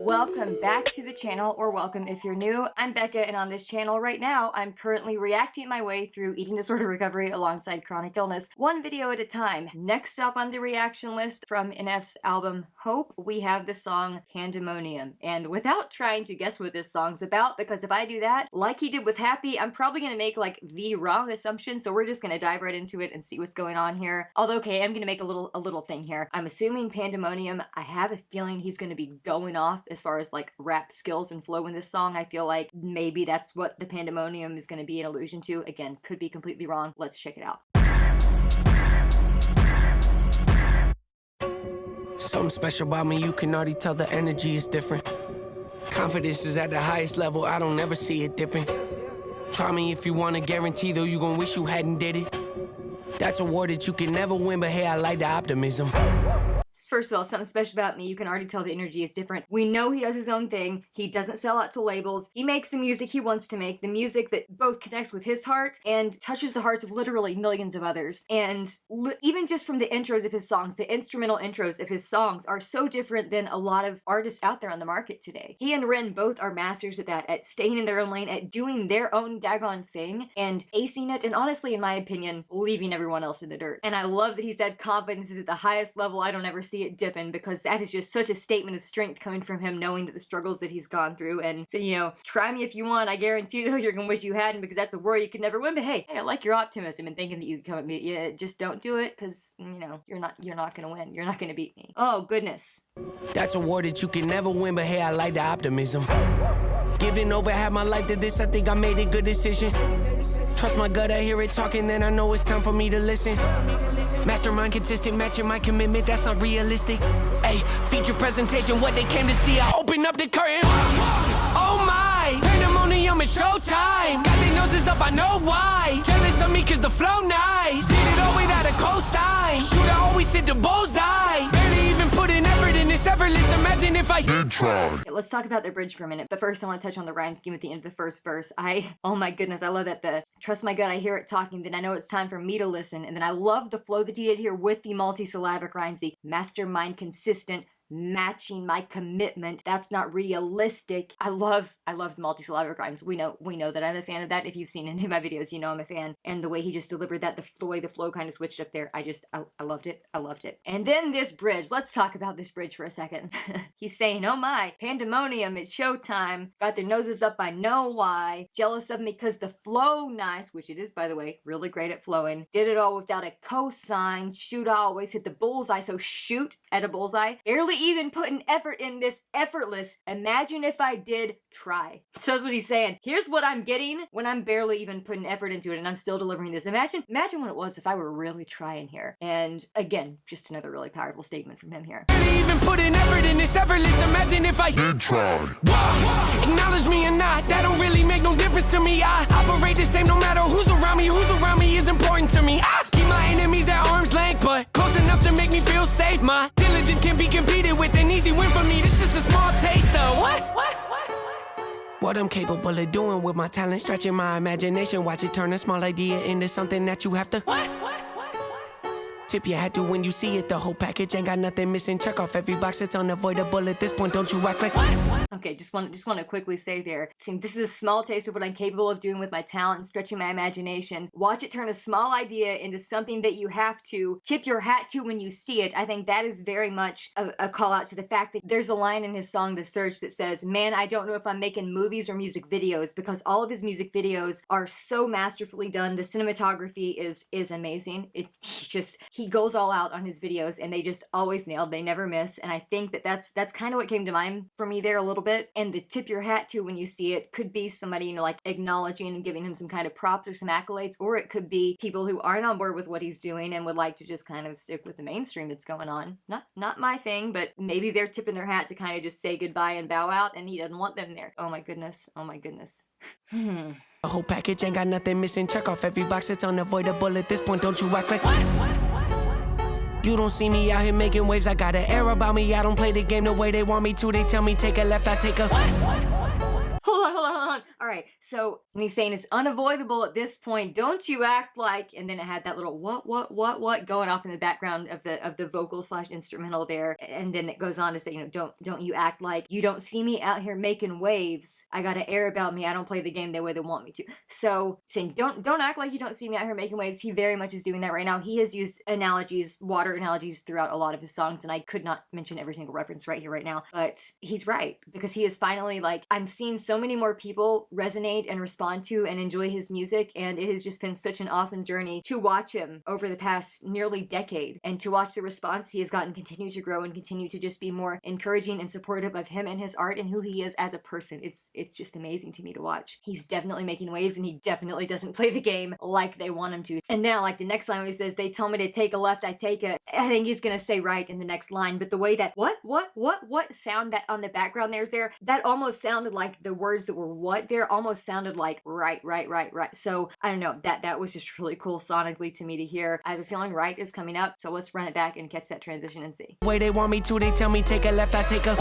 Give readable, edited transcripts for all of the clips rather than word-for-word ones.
Welcome back to the channel, or welcome if you're new. I'm Becca, and on this channel right now, I'm currently reacting my way through eating disorder recovery alongside chronic illness, one video at a time. Next up on the reaction list from NF's album Hope, we have the song Pandemonium. And without trying to guess what this song's about, because if I do that, like he did with Happy, I'm probably gonna make like the wrong assumption, so we're just gonna dive right into it and see what's going on here. Although, okay, I'm gonna make a little thing here. I'm assuming Pandemonium, I have a feeling he's gonna be going off as far as like rap skills and flow in this song. I feel like maybe that's what the Pandemonium is going to be an allusion to. Again, could be completely wrong. Let's check it out. Something special about me, you can already tell the energy is different. Confidence is at the highest level, I don't ever see it dipping. Try me if you want to guarantee, though you gon' wish you hadn't did it. That's a war that you can never win, but hey, I like the optimism. First of all, something special about me, you can already tell the energy is different. We know he does his own thing. He doesn't sell out to labels. He makes the music he wants to make, the music that both connects with his heart and touches the hearts of literally millions of others. And even just from the intros of his songs, the instrumental intros of his songs are so different than a lot of artists out there on the market today. He and Rin both are masters at that, at staying in their own lane, at doing their own daggone thing and acing it, and honestly, in my opinion, leaving everyone else in the dirt. And I love that he said confidence is at the highest level. I don't ever see it dipping, because that is just such a statement of strength coming from him, knowing that the struggles that he's gone through. And so, you know, try me if you want. I guarantee you you're gonna wish you hadn't, because that's a war you could never win. But hey, I like your optimism and thinking that you can come at me. Yeah, just don't do it, because you know you're not gonna win. You're not gonna beat me. Oh goodness. That's a war that you can never win, but hey, I like the optimism. Giving over half my life to this, I think I made a good decision. Trust my gut, I hear it talking, then I know it's time for me to listen. Mastermind consistent, matching my commitment, that's not realistic. Hey, feature presentation, what they came to see, I open up the curtain. Oh my, Pandemonium, it's showtime. Got their noses up, I know why. Jealous of me cause the flow nice. Did it all without a cosign. Shoot, I always hit the bullseye. Barely even put an effort in this effortless, imagine if I did try. Okay, let's talk about the bridge for a minute, but first I want to touch on the rhyme scheme at the end of the first verse. Oh my goodness, I love that the trust my gut, I hear it talking, then I know it's time for me to listen. And then I love the flow that he did here with the multi-syllabic rhymes, the mastermind consistent, matching my commitment. That's not realistic. I love the multi-syllabic rhymes. We know that I'm a fan of that. If you've seen any of my videos, you know I'm a fan. And the way he just delivered that, the way the flow kind of switched up there, I loved it. I loved it. And then this bridge. Let's talk about this bridge for a second. He's saying, oh my, Pandemonium, it's showtime. Got their noses up, I know why. Jealous of me cause the flow nice, which it is, by the way, really great at flowing. Did it all without a cosign. Shoot, I always hit the bullseye, so shoot at a bullseye. Barely even put an effort in this, effortless. Imagine if I did try. So that's what he's saying. Here's what I'm getting when I'm barely even putting effort into it and I'm still delivering this. Imagine what it was if I were really trying here. And again, just another really powerful statement from him here. Barely even put an effort in this effortless, imagine if I did try. Acknowledge me or not, that don't really make no difference to me. I operate the same no matter who's around me is important to me. I keep my enemies at arm's length, but close enough to make me feel safe. My diligence can be competed with, an easy win for me. This is a small taste of what I'm capable of doing with my talent, stretching my imagination. Watch it turn a small idea into something that you have to tip your hat to when you see it. The whole package ain't got nothing missing. Check off every box, it's unavoidable at this point. Don't you act like Okay, just want to quickly say there. See, this is a small taste of what I'm capable of doing with my talent and stretching my imagination. Watch it turn a small idea into something that you have to tip your hat to when you see it. I think that is very much a call out to the fact that there's a line in his song, The Search, that says, man, I don't know if I'm making movies or music videos, because all of his music videos are so masterfully done. The cinematography is amazing. He goes all out on his videos and they just always nailed. They never miss. And I think that that's kind of what came to mind for me there a little bit. And the tip your hat to when you see it could be somebody, you know, like acknowledging and giving him some kind of props or some accolades, or it could be people who aren't on board with what he's doing and would like to just kind of stick with the mainstream that's going on. Not my thing, but maybe they're tipping their hat to kind of just say goodbye and bow out, and he doesn't want them there. Oh my goodness. Oh my goodness. The whole package ain't got nothing missing. Check off every box, it's unavoidable at this point. Don't you act like you don't see me out here making waves. I got an air about me. I don't play the game the way they want me to. They tell me take a left, I take a hold on. All right, so and he's saying it's unavoidable at this point. Don't you act like, and then it had that little what going off in the background of the vocal / instrumental there, and then it goes on to say, you know, don't you act like you don't see me out here making waves. I got an air about me. I don't play the game the way they want me to. So saying don't act like you don't see me out here making waves. He very much is doing that right now. He has used analogies, water analogies throughout a lot of his songs, and I could not mention every single reference right here right now, but he's right, because he is finally like, I'm seeing so many more people resonate and respond to and enjoy his music, and it has just been such an awesome journey to watch him over the past nearly decade, and to watch the response he has gotten continue to grow and continue to just be more encouraging and supportive of him and his art and who he is as a person. It's just amazing to me to watch. He's definitely making waves, and he definitely doesn't play the game like they want him to. And then I like the next line where he says, they told me to take a left, I take it. I think he's gonna say right in the next line, but the way that what sound that on the background there's there, that almost sounded like the words that were what there almost sounded like right. So I don't know, that was just really cool sonically to me to hear. I have a feeling right is coming up, so let's run it back and catch that transition and see. Way they want me to, they tell me take a left, I take a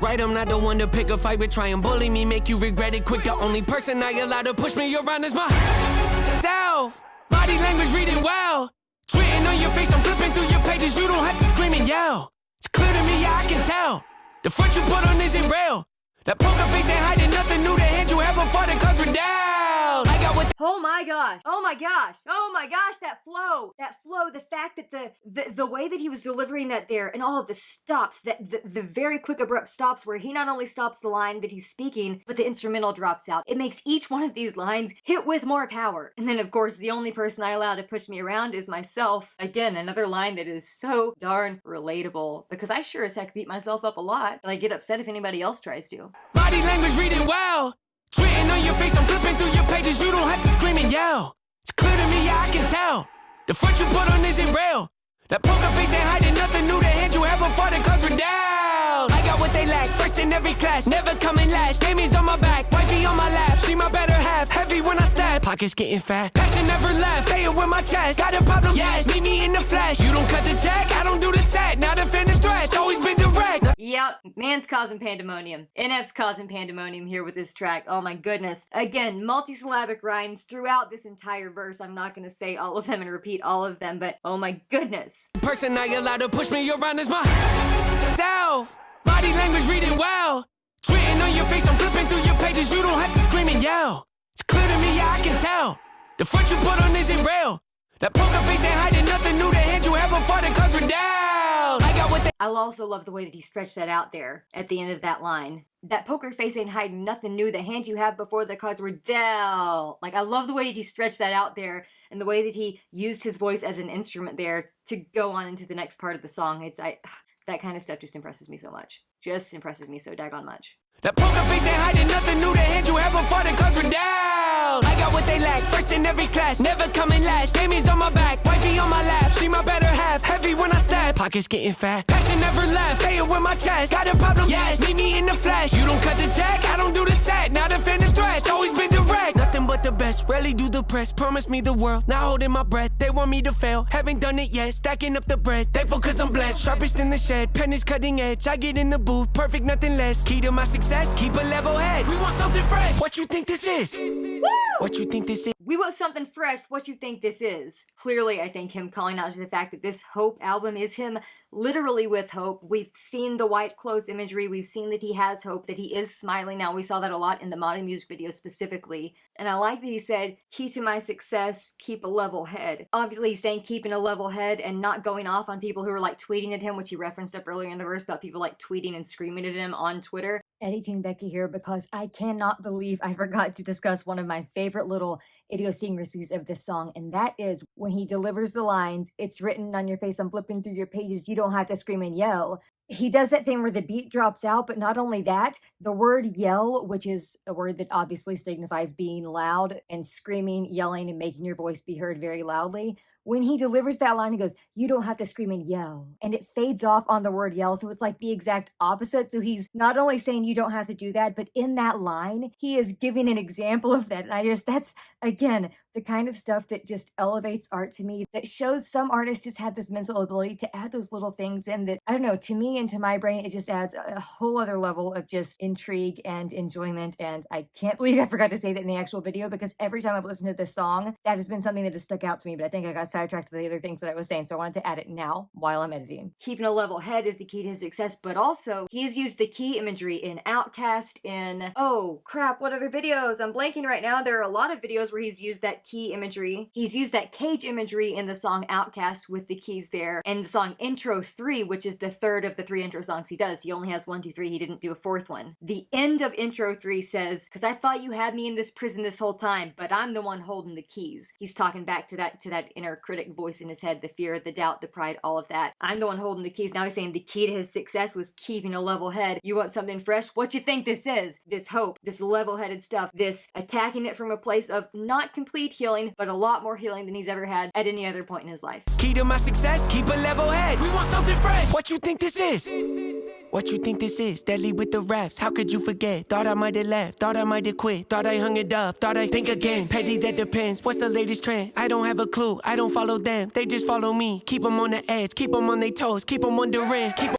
right. I'm not the one to pick a fight, but try and bully me, make you regret it quick. The only person I allow to push me around is myself. Body language reading well, written on your face, I'm flipping through your pages. You don't have to scream and yell. It's clear to me, yeah, I can tell. The front you put on isn't real. That poker face ain't hiding nothing new. The hand you have before the cards were down. I got what. Oh my gosh, that flow, the fact that the way that he was delivering that there, and all of the stops, that the very quick abrupt stops where he not only stops the line that he's speaking, but the instrumental drops out. It makes each one of these lines hit with more power. And then of course, the only person I allow to push me around is myself. Again, another line that is so darn relatable, because I sure as heck beat myself up a lot, but I get upset if anybody else tries to. Body language reading well, written on your face, I'm flipping through your pages. You don't have to scream and yell. It's clear to me, yeah, I can tell. The front you put on isn't real. That poker face ain't hiding nothing new. The hand you have before the cards were down. I got what they lack, first in every class, never coming last. Amy's on my back, wifey on my lap. She my better half, heavy when I stab. Pockets getting fat, passion never left. Say it with my chest, got a problem, yes. Meet me in the flesh. You don't cut the check, I don't do the set. Now defend the threat, always been direct. Yep, man's causing pandemonium. NF's causing pandemonium here with this track. Oh my goodness. Again, multisyllabic rhymes throughout this entire verse. I'm not gonna say all of them and repeat all of them, but oh my goodness. Person I allow to push me around is myself. Body language reading well, written on your face, I'm flipping through your pages. You don't have to scream and yell. It's clear to me, yeah, I can tell. The front you put on isn't real. That poker face ain't hiding nothing new. The hand you have before the cards were down. I got what they. I also love the way that he stretched that out there at the end of that line. That poker face ain't hiding nothing new. The hand you have before the cards were dealt. Like, I love the way that he stretched that out there, and the way that he used his voice as an instrument there to go on into the next part of the song. That kind of stuff just impresses me so much. Just impresses me so daggone much. That poker face ain't hiding nothing new. The hand you have before the cards were down. I got what they lack, first in every class, never coming last. Amy's on my back, wifey on my lap. She my better half, heavy when I stab. Pockets getting fat, passion never left. Say it with my chest, got a problem, yes. Meet me in the flesh. You don't cut the check, I don't do the set. Now defend the threat, always been direct. Nothing but the best, rarely do the press. Promise me the world, now holding my breath. They want me to fail, haven't done it yet. Stacking up the bread, thankful cause I'm blessed. Sharpest in the shed, pen is cutting edge. I get in the booth, perfect, nothing less. Key to my success, keep a level head. We want something fresh, what you think this is? Woo! What you think this is? We want something fresh, what you think this is? Clearly, I think him calling out to the fact that this Hope album is him literally with hope. We've seen the white clothes imagery, we've seen that he has hope, that he is smiling now. We saw that a lot in the Mono music video specifically. And I like that he said, key to my success, keep a level head. Obviously he's saying keeping a level head and not going off on people who are like tweeting at him, which he referenced up earlier in the verse about people like tweeting and screaming at him on Twitter. Editing Becky here because I cannot believe I forgot to discuss one of my favorite little idiosyncrasies of this song, and that is when he delivers the lines, it's written on your face, I'm flipping through your pages, you don't have to scream and yell. He does that thing where the beat drops out, but not only that, the word yell, which is a word that obviously signifies being loud and screaming, yelling, and making your voice be heard very loudly. When he delivers that line, he goes, you don't have to scream and yell. And it fades off on the word yell, so it's like the exact opposite. So he's not only saying you don't have to do that, but in that line, he is giving an example of that. And that's, again, the kind of stuff that just elevates art to me, that shows some artists just have this mental ability to add those little things in that, I don't know, to me and to my brain, it just adds a whole other level of just intrigue and enjoyment. And I can't believe I forgot to say that in the actual video, because every time I've listened to this song, that has been something that has stuck out to me, but I think I got sidetracked with the other things that I was saying, so I wanted to add it now while I'm editing. Keeping a level head is the key to his success, but also he has used the key imagery in Outcast, in, oh crap, what other videos? I'm blanking right now. There are a lot of videos where he's used that key imagery. He's used that cage imagery in the song Outcast with the keys there, and the song Intro 3, which is the third of the 3 intro songs he does. He only has 1, 2, 3. He didn't do a 4th one. The end of Intro 3 says, "'Cause I thought you had me in this prison this whole time, but I'm the one holding the keys." He's talking back to that inner critic voice in his head, the fear, the doubt, the pride, all of that. I'm the one holding the keys. Now he's saying the key to his success was keeping a level head. You want something fresh? What you think this is? This hope, this level-headed stuff, this attacking it from a place of not complete healing, but a lot more healing than he's ever had at any other point in his life. Key to my success, keep a level head. We want something fresh. What you think this is? What you think this is? Deadly with the raps, how could you forget? Thought I might have left, thought I might have quit, thought I hung it up, thought I think again. Petty, that depends, what's the latest trend? I don't have a clue, I don't follow them, they just follow me. Keep them on the edge, keep them on their toes, keep them wondering, keep.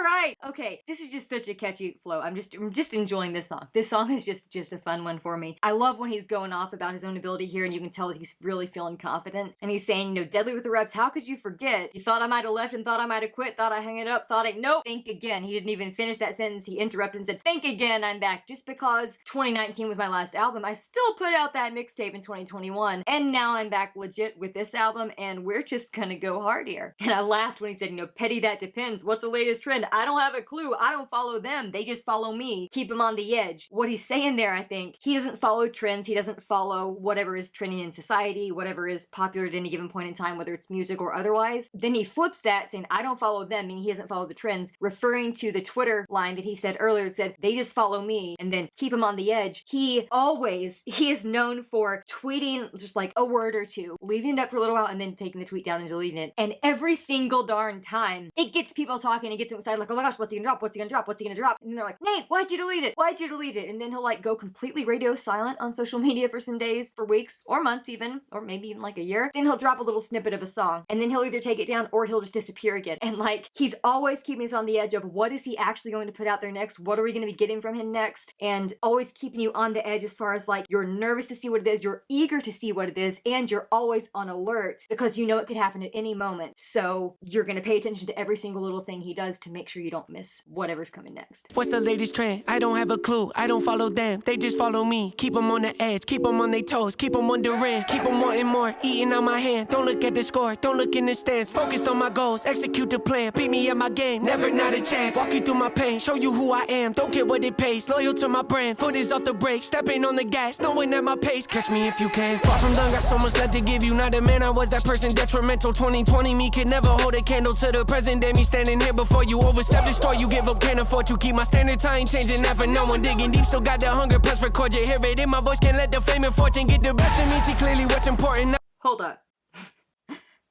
Right. Okay, this is just such a catchy flow. I'm just enjoying this song. This song is just a fun one for me. I love when he's going off about his own ability here, and you can tell that he's really feeling confident. And he's saying, you know, deadly with the reps, how could you forget? You thought I might have left and thought I might have quit, thought I hung it up, thought I, nope, think again. He didn't even finish that sentence. He interrupted and said, think again, I'm back. Just because 2019 was my last album, I still put out that mixtape in 2021. And now I'm back legit with this album, and we're just gonna go hard here. And I laughed when he said, you know, petty, that depends. What's the latest trend? I don't have a clue. I don't follow them. They just follow me. Keep them on the edge. What he's saying there, I think, he doesn't follow trends. He doesn't follow whatever is trending in society, whatever is popular at any given point in time, whether it's music or otherwise. Then he flips that, saying, I don't follow them, meaning he doesn't follow the trends, referring to the Twitter line that he said earlier. It said, they just follow me, and then keep them on the edge. He is known for tweeting just like a word or two, leaving it up for a little while, and then taking the tweet down and deleting it. And every single darn time, it gets people talking, it gets them excited, like, oh my gosh, what's he gonna drop? What's he gonna drop? What's he gonna drop? And they're like, Nate, why'd you delete it? Why'd you delete it? And then he'll like go completely radio silent on social media for some days, for weeks, or months even, or maybe even like a year. Then he'll drop a little snippet of a song, and then he'll either take it down or he'll just disappear again. And like, he's always keeping us on the edge of what is he actually going to put out there next? What are we gonna be getting from him next? And always keeping you on the edge as far as like, you're nervous to see what it is, you're eager to see what it is, and you're always on alert because you know it could happen at any moment. So you're gonna pay attention to every single little thing he does to make sure you don't miss whatever's coming next. What's the latest trend? I don't have a clue, I don't follow them, they just follow me. Keep them on the edge, keep them on their toes, keep them wondering, keep them wanting more, eating on my hand. Don't look at the score, don't look in the stands, focused on my goals, execute the plan, beat me at my game, never not a chance. Walk you through my pain, show you who I am, don't care what it pays, loyal to my brand, foot is off the brake, stepping on the gas, knowing at my pace, catch me if you can. Far from done, got so much left to give you, not a man, I was that person detrimental. 2020 me could never hold a candle to the present day, me standing here before you, overstep the store you give up, can't afford to keep my standard, I ain't changing that for no one. Digging deep, still got that hunger, press record, you hear it in my voice, can't let the fame and fortune get the best of me, see clearly what's important. Hold up.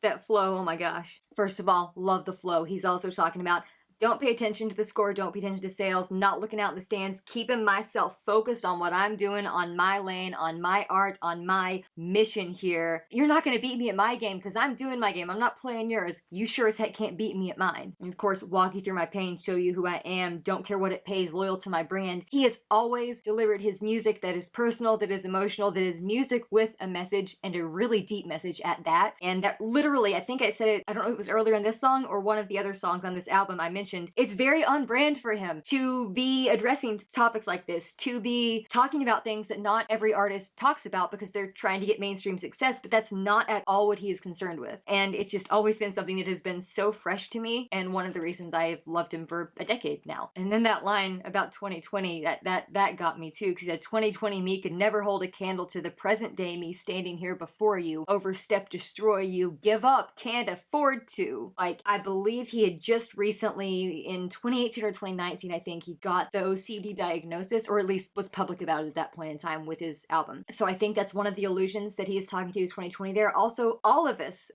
That flow, oh my gosh. First of all, love the flow. He's also talking about don't pay attention to the score, don't pay attention to sales, not looking out in the stands, keeping myself focused on what I'm doing, on my lane, on my art, on my mission here. You're not gonna beat me at my game because I'm doing my game. I'm not playing yours. You sure as heck can't beat me at mine. And of course, walk you through my pain, show you who I am, don't care what it pays, loyal to my brand. He has always delivered his music that is personal, that is emotional, that is music with a message, and a really deep message at that. And that literally, I think I said it, I don't know if it was earlier in this song or one of the other songs on this album I mentioned, it's very on brand for him to be addressing topics like this, to be talking about things that not every artist talks about because they're trying to get mainstream success, but that's not at all what he is concerned with. And it's just always been something that has been so fresh to me, and one of the reasons I've loved him for a decade now. And then that line about 2020, that got me too, because he said 2020 me could never hold a candle to the present day me standing here before you, overstep, destroy you, give up, can't afford to. Like, I believe he had just recently in 2018 or 2019, I think, he got the OCD diagnosis, or at least was public about it at that point in time with his album. So I think that's one of the illusions that he is talking to 2020 there. Also, all of us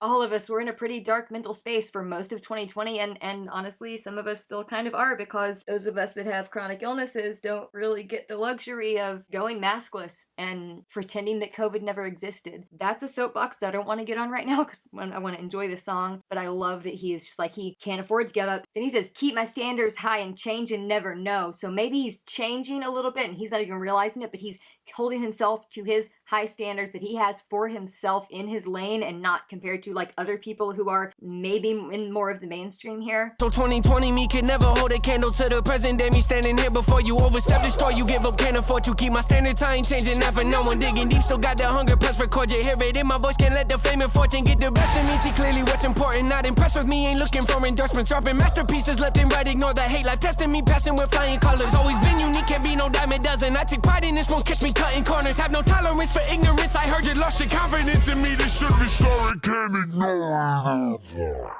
were in a pretty dark mental space for most of 2020, and honestly, some of us still kind of are, because those of us that have chronic illnesses don't really get the luxury of going maskless and pretending that COVID never existed. That's a soapbox that I don't want to get on right now, because I want to enjoy the song, but I love that he is just like, he can't afford to give up. Then he says, keep my standards high and change and never know. So maybe he's changing a little bit and he's not even realizing it, but he's holding himself to his high standards that he has for himself in his lane, and not compared to like other people who are maybe in more of the mainstream here. So 2020 me can never hold a candle to the present day me standing here before you. Overstep the store you give up, can't afford to keep my standards. I ain't changing that for no one. Digging deep, still got the hunger, press record, you hear it in my voice. Can't let the fame and fortune get the best of me. See clearly what's important, not impressed with me. Ain't looking for endorsements, dropping masterpieces left and right. Ignore the hate, life testing me, passing with flying colors. Always been unique, can't be no dime a dozen. I take pride in this, won't catch me cutting corners. Have no tolerance for ignorance, I heard you lost your confidence in me. This should be sorry, can't ignore it.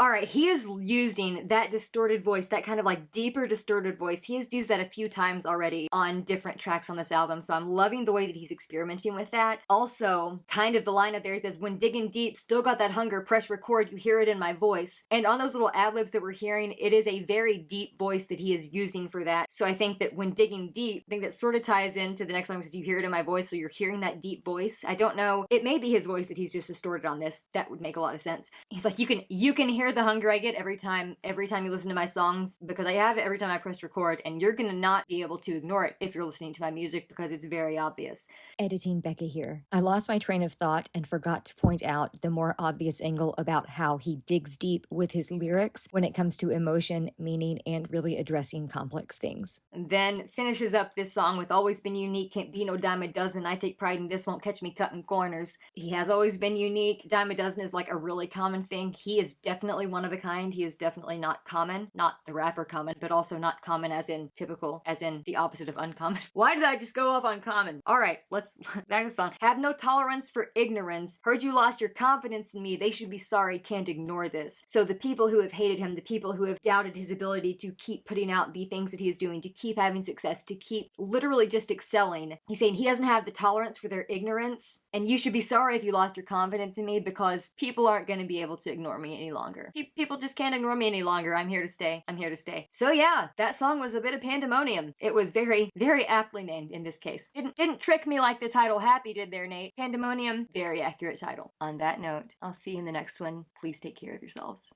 Alright, he is using that distorted voice, that kind of like deeper distorted voice. He has used that a few times already on different tracks on this album, so I'm loving the way that he's experimenting with that. Also, kind of the line up there, he says, when digging deep, still got that hunger, press record, you hear it in my voice. And on those little ad-libs that we're hearing, it is a very deep voice that he is using for that. So I think that when digging deep, I think that sort of ties into the next line, because you hear it in my voice, so you're hearing that deep voice. I don't know, it may be his voice that he's just distorted on this. That would make a lot of sense. He's like, you can hear the hunger I get every time you listen to my songs, because I have it every time I press record, and you're gonna not be able to ignore it if you're listening to my music, because it's very obvious. Editing Becca here. I lost my train of thought and forgot to point out the more obvious angle about how he digs deep with his lyrics when it comes to emotion, meaning, and really addressing complex things. And then finishes up this song with always been unique, can't be no dime a dozen, I take pride in this, won't catch me cutting corners. He has always been unique. Dime a dozen is like a really common thing. He is definitely one of a kind. He is definitely not common. Not the rapper Common, but also not common as in typical, as in the opposite of uncommon. Why did I just go off on Common? Alright, let's back to the song. Have no tolerance for ignorance. Heard you lost your confidence in me. They should be sorry, can't ignore this. So the people who have hated him, the people who have doubted his ability to keep putting out the things that he is doing, to keep having success, to keep literally just excelling. He's saying he doesn't have the tolerance for their ignorance, and you should be sorry if you lost your confidence in me, because people aren't going to be able to ignore me any longer. People just can't ignore me any longer. I'm here to stay. I'm here to stay. So yeah, that song was a bit of Pandemonium. It was very, very aptly named in this case. Didn't trick me like the title Happy did there, Nate. Pandemonium, very accurate title. On that note, I'll see you in the next one. Please take care of yourselves.